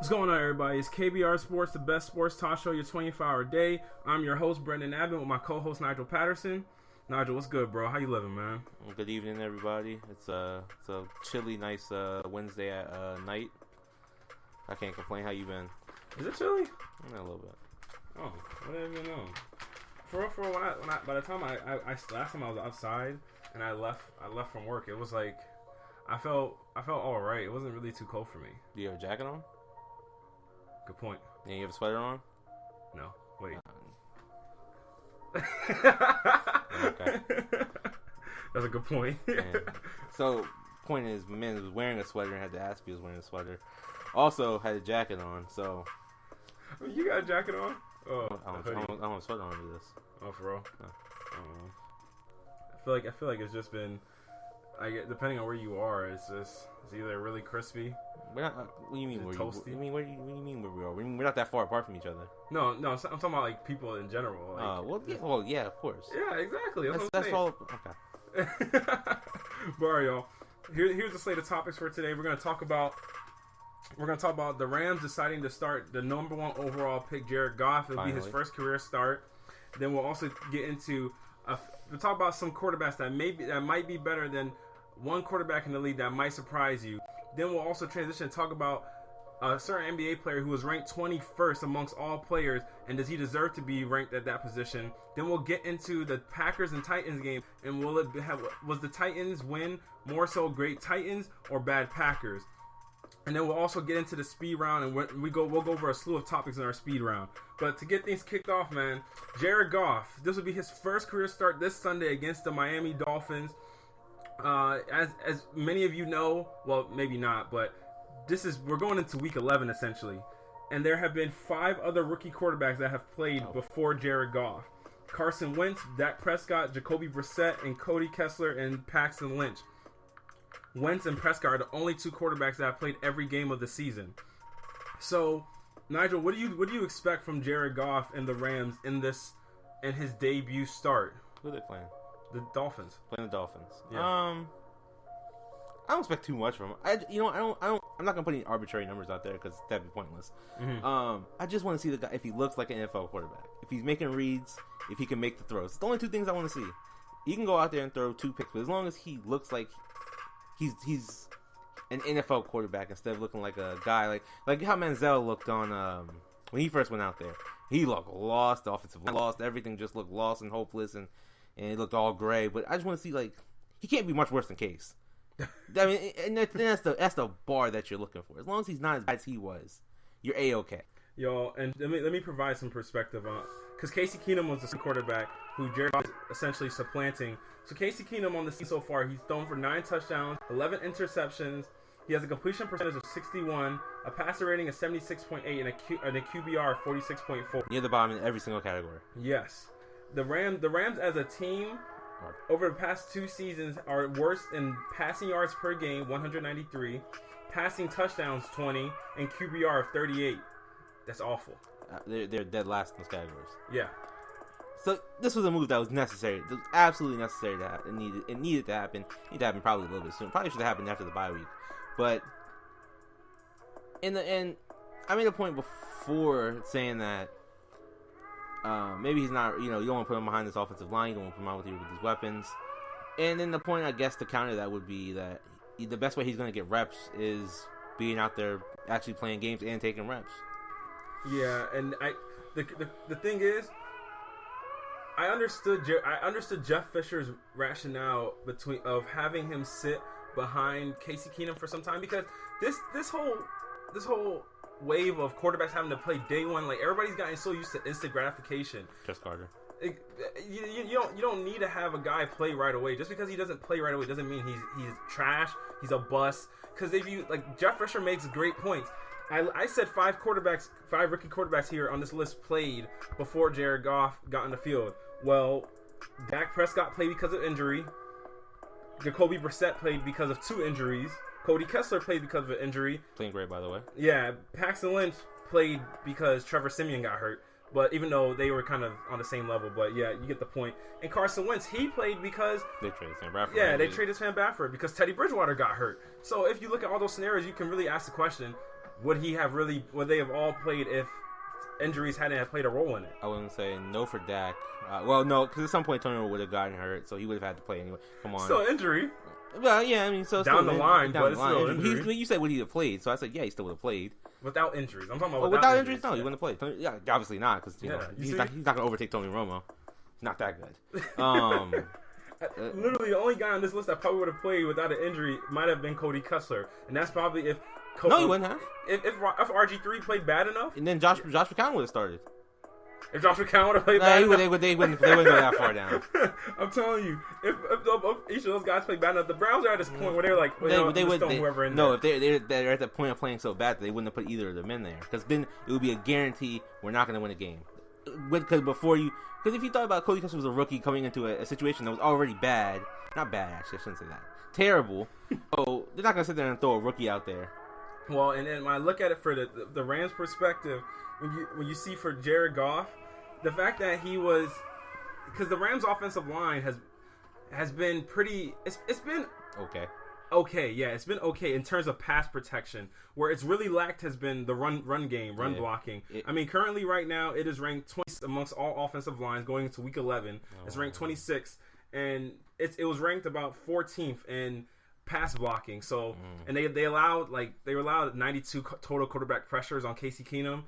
What's going on, everybody? It's KBR Sports, the best sports talk show, your 24-hour day. I'm your host, Brendan Abbott, with my co-host, Nigel Patterson. Nigel, what's good, bro? How you living, man? Good evening, everybody. It's a chilly, nice Wednesday at night. I can't complain. How you been? Is it chilly? Yeah, a little bit. Oh, I didn't even know. For when I by the time I last time I was outside and I left from work, it was like I felt all right. It wasn't really too cold for me. Do you have a jacket on? Good point. Yeah, you have a sweater on? No. Wait. Okay. That's a good point. So, point is, my man was wearing a sweater and had to ask if he was wearing a sweater. Also, had a jacket on, so... You got a jacket on? Oh, I don't have a sweater on to do this. Oh, for real? No. I feel like it's just been... depending on where you are, it's either really crispy. What do you mean? Toasty? What do you mean where we are? We're not that far apart from each other. No, I'm talking about like people in general. Like, yeah, of course. Yeah, exactly. That's all. Okay. But alright, y'all. Here's the slate of topics for today. We're gonna talk about the Rams deciding to start the number one overall pick, Jared Goff. It'll be his first career start. Then we'll also get into we'll talk about some quarterbacks that might be better than one quarterback in the league that might surprise you. Then we'll also transition and talk about a certain NBA player who was ranked 21st amongst all players, and does he deserve to be ranked at that position? Then we'll get into the Packers and Titans game, and was the Titans win more so great Titans or bad Packers? And then we'll also get into the speed round, and we'll go over a slew of topics in our speed round. But to get things kicked off, man, Jared Goff, this will be his first career start this Sunday against the Miami Dolphins. As many of you know, well, maybe not, but we're going into week 11 essentially, and there have been 5 other rookie quarterbacks that have played before Jared Goff: Carson Wentz, Dak Prescott, Jacoby Brissett, and Cody Kessler and Paxton Lynch. Wentz and Prescott are the only 2 quarterbacks that have played every game of the season. So, Nigel, what do you expect from Jared Goff and the Rams in his debut start? Who are they playing? The Dolphins. Playing the Dolphins. Yeah. I don't expect too much from him. I'm not gonna put any arbitrary numbers out there because that'd be pointless. Mm-hmm. I just want to see the guy if he looks like an NFL quarterback, if he's making reads, if he can make the throws. It's the only 2 things I want to see. He can go out there and throw 2 picks, but as long as he looks like he's an NFL quarterback instead of looking like a guy like how Manziel looked on when he first went out there. He looked lost, the offensive line lost, everything just looked lost and hopeless, and it looked all gray. But I just want to see, he can't be much worse than Case. I mean, and that's the bar that you're looking for. As long as he's not as bad as he was, you're A-okay. Yo, and let me provide some perspective on, because Casey Keenum was the quarterback who Jared is essentially supplanting. So Casey Keenum on the season so far, he's thrown for 9 touchdowns, 11 interceptions. He has a completion percentage of 61, a passer rating of 76.8, and a QBR of 46.4. Near the bottom in every single category. Yes. The Rams as a team over the past 2 seasons are worst in passing yards per game, 193, passing touchdowns, 20, and QBR of 38. That's awful. They're dead last in those categories. Yeah. So this was a move that was necessary. It was absolutely necessary to happen. It needed to happen. It needed to happen probably a little bit soon. Probably should have happened after the bye week. But in the end, I made a point before saying that maybe he's not, you don't want to put him behind this offensive line. You don't want to put him out with these weapons. And then the point, I guess, to counter that would be that the best way he's going to get reps is being out there actually playing games and taking reps. Yeah, and the thing is, I understood Jeff Fisher's rationale of having him sit behind Casey Keenum for some time, because this whole wave of quarterbacks having to play day one, like, everybody's gotten so used to instant gratification. Just Carter. You don't need to have a guy play right away. Just because he doesn't play right away doesn't mean he's trash. He's a bust. Because if you Jeff Fisher makes great points. I said 5 rookie quarterbacks here on this list played before Jared Goff got on the field. Well, Dak Prescott played because of injury. Jacoby Brissett played because of 2 injuries. Cody Kessler played because of an injury. Playing great, by the way. Yeah, Paxton Lynch played because Trevor Siemian got hurt. But even though they were kind of on the same level, but yeah, you get the point. And Carson Wentz, he played because they traded Sam Bradford. Yeah, they traded Sam Bradford because Teddy Bridgewater got hurt. So if you look at all those scenarios, you can really ask the question: would they have all played if injuries hadn't have played a role in it? I wouldn't say no for Dak. Well, no, because at some point Tony would have gotten hurt, so he would have had to play anyway. Come on. Still injury. Well, yeah, I mean, so down the line, but it's still injury. You said would he have played? So I said, yeah, he still would have played. Without injuries. I'm talking about without injuries. No, he wouldn't have played. Yeah, obviously not, because he's not going to overtake Tony Romo. He's not that good. Literally, the only guy on this list that probably would have played without an injury might have been Cody Kessler, and that's probably if. No, he wouldn't have. If RG3 played bad enough, and then Josh McCown would have started. If Josh McCown would have played bad enough, they wouldn't go that far down. I'm telling you, if each of those guys played bad enough, the Browns are at this point where they're like, they would whoever in there. No, if they're at the point of playing so bad that they wouldn't have put either of them in there, because then it would be a guarantee we're not going to win a game. Because if you thought about Cody Kessler was a rookie coming into a situation that was already bad, not bad actually, I shouldn't say that, terrible. So they're not going to sit there and throw a rookie out there. Well, and then when I look at it for the Rams' perspective, when you see for Jared Goff, the fact that he was, because the Rams' offensive line has been pretty. It's been okay. Okay, yeah, it's been okay in terms of pass protection. Where it's really lacked has been the run game, blocking. I mean, currently right now it is ranked 20 amongst all offensive lines going into week 11. It's ranked 26, and it was ranked about 14th in pass blocking. So and they allowed 92 total quarterback pressures on Casey Keenum.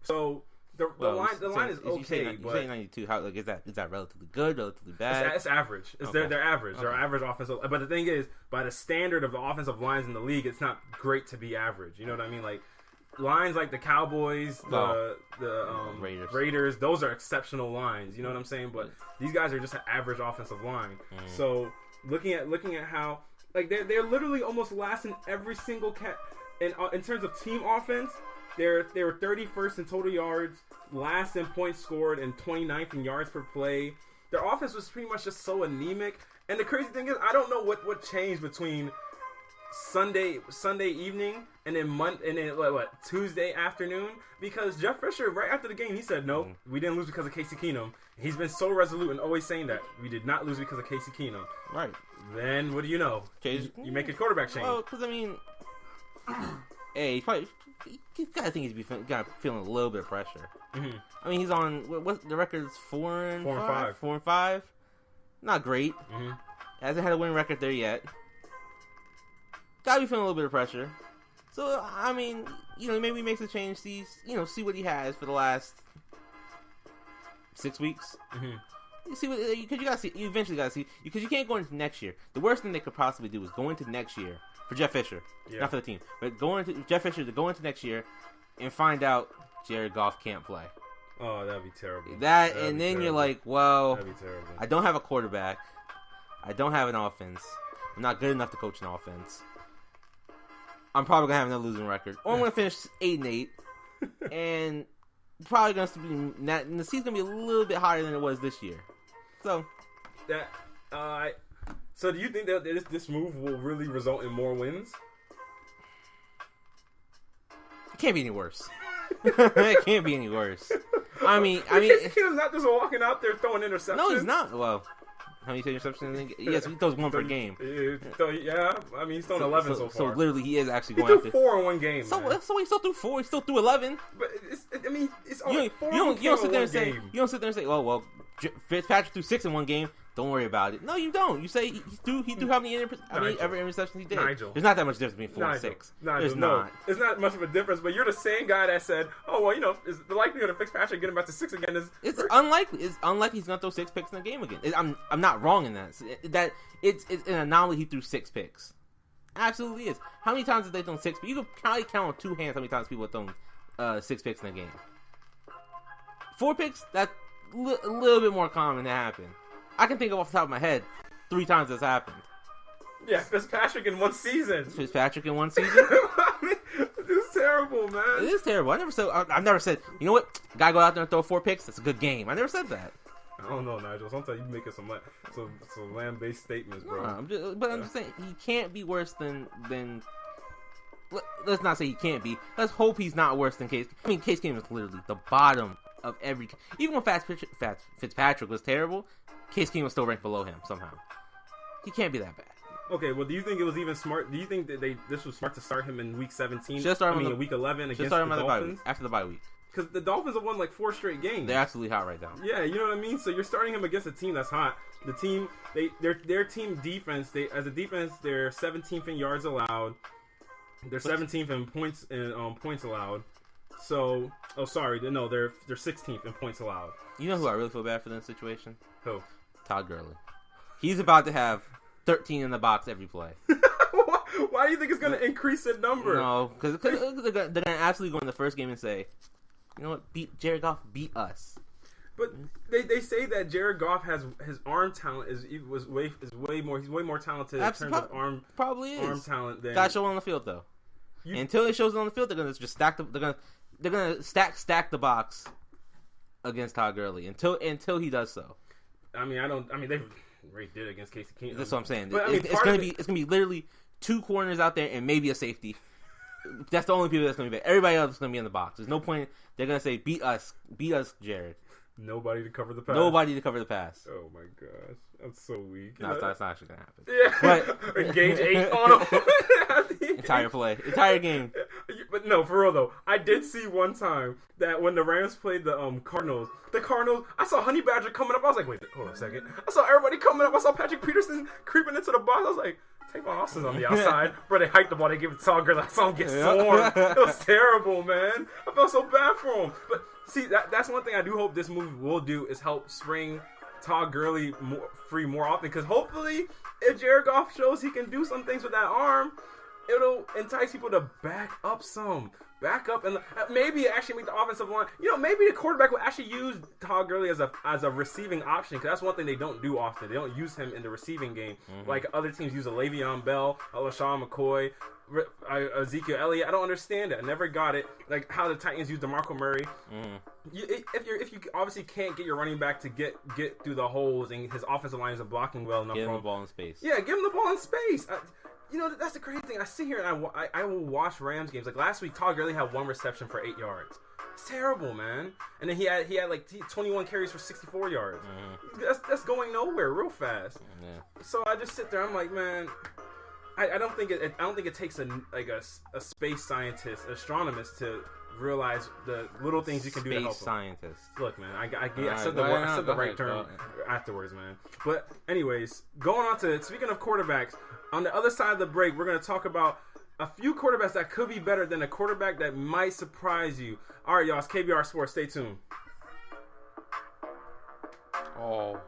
So the line is okay. You say 92. How is that relatively good, relatively bad? It's average. They're average. Okay. They're average offensive. But the thing is, by the standard of the offensive lines in the league, it's not great to be average. You know what I mean? Like lines like the Cowboys, the Raiders, those are exceptional lines. You know what I'm saying? But these guys are just an average offensive line. So looking at how they're literally almost last in every single in terms of team offense. They were 31st in total yards, last in points scored, and 29th in yards per play. Their offense was pretty much just so anemic. And the crazy thing is, I don't know what changed between Sunday evening and then Tuesday afternoon, because Jeff Fisher right after the game he said no, we didn't lose because of Casey Keenum. He's been so resolute and always saying that we did not lose because of Casey Keenum. Right. Then what do you know? You make a quarterback change. Well, because I mean, he's gotta think he's feeling a little bit of pressure. I mean, he's on what the record's 4-5. Not great. Hasn't had a winning record there yet. Gotta be feeling a little bit of pressure. So I mean, maybe he makes a change. See what he has for the last 6 weeks. You see what, because you eventually gotta see, because you can't go into next year. The worst thing they could possibly do is go into next year for Jeff Fisher, not for the team, but Jeff Fisher to go into next year and find out Jared Goff can't play. Oh, that'd be terrible. And then terrible. You're like, well, that'd be terrible. I don't have a quarterback. I don't have an offense. I'm not good enough to coach an offense. I'm probably gonna have another losing record, or I'm gonna finish 8-8, and probably gonna be the season's gonna be a little bit higher than it was this year. So so do you think that this move will really result in more wins? It can't be any worse. It can't be any worse. I mean, Casey Keenum's not just walking out there throwing interceptions. No, he's not. Well, how many interceptions? Yes, he throws one per game. Yeah, I mean, he's thrown 11 so far. So literally, he is actually going after 4 in one game. So he still threw 4. He still threw 11. But it's only 4 in one game. You don't sit there and say, well, Fitzpatrick threw 6 in one game. Don't worry about it. No, you don't. You say he threw how many every interception he did. Nigel. There's not that much difference between 4 and 6. There's not. It's not much of a difference. But you're the same guy that said, "Oh well, is the likelihood of Fitzpatrick getting back to 6 again is." It's unlikely. It's unlikely he's gonna throw 6 picks in a game again. I'm not wrong in that. That it's an anomaly. He threw 6 picks. Absolutely is. How many times have they thrown 6? But you can probably count on 2 hands how many times people have thrown 6 picks in a game. 4 picks. That's a little bit more common to happen. I can think of off the top of my head 3 times that's happened. Yeah, Fitzpatrick in one season. I mean, this is terrible, man. It is terrible. I've never said, you know what? Guy go out there and throw 4 picks. That's a good game. I never said that. I don't know, Nigel. Sometimes you making some land-based statements, bro. I'm just saying he can't be worse than. Let's not say he can't be. Let's hope he's not worse than Case. I mean, Case Keenum is literally the bottom of every. Even when Fitzpatrick was terrible, Case Keenum was still ranked below him somehow. He can't be that bad. Okay, well, do you think it was even smart? Do you think that this was smart to start him in week 17? In week 11 against the Dolphins? After the bye week. Because the Dolphins have won like 4 straight games. They're absolutely hot right now. Yeah, you know what I mean? So you're starting him against a team that's hot. The team, their team defense, as a defense, they're 17th in yards allowed. They're 17th in points allowed. So, they're 16th in points allowed. You know who I really feel bad for in this situation? Who? Todd Gurley. He's about to have 13 in the box every play. Why do you think it's going to increase in number? No, because they're going to absolutely go in the first game and say, you know what, Jared Goff beat us. But they say that Jared Goff has his arm talent is way more. He's way more talented in terms of arm talent than. Got to show it on the field though. Until it shows it on the field, they're gonna just stack they're gonna stack the box against Todd Gurley until he does so. I mean, they already did it against Casey Keenum. That's what I'm saying. But, it's gonna be literally 2 corners out there and maybe a safety. That's the only people that's gonna be there. Everybody else is gonna be in the box. There's no point. They're gonna say beat us, Jared. Nobody to cover the pass. Oh my gosh, that's so weak. No, that's not actually gonna happen. Yeah, but engage 8 on him. entire game. But no, for real though, I did see one time that when the Rams played the Cardinals, I saw Honey Badger coming up. I was like, wait, hold on a second. I saw everybody coming up. I saw Patrick Peterson creeping into the box. I was like, Tavon Austin's on the outside. Bro, they hiked the ball. They gave it to Todd Gurley. I saw him get swarmed. It was terrible, man. I felt so bad for him. But see, that's one thing I do hope this movie will do is help spring Todd Gurley free more often. Because hopefully, if Jared Goff shows he can do some things with that arm, it'll entice people to back up and maybe actually make the offensive line. Maybe the quarterback will actually use Todd Gurley as a receiving option, because that's one thing they don't do often. They don't use him in the receiving game like other teams use a Le'Veon Bell, a LaShawn McCoy, Ezekiel Elliott. I don't understand it. I never got it. Like how the Titans use DeMarco Murray. If you obviously can't get your running back to get through the holes and his offensive line isn't blocking well enough, give him the ball in space. Yeah, give him the ball in space. That's the crazy thing. I sit here and I will watch Rams games. Like last week, Todd Gurley had 1 reception for 8 yards. It's terrible, man. And then he had like 21 carries for 64 yards. That's going nowhere real fast. Yeah. So I just sit there. I'm like, man, I don't think it takes a space scientist, astronomist to realize the little things you can do to help scientist. Look, man, I said the right term afterwards, man. But anyways, going on to speaking of quarterbacks. On the other side of the break, we're going to talk about a few quarterbacks that could be better than a quarterback that might surprise you. All right, y'all. It's KBR Sports. Stay tuned. Oh.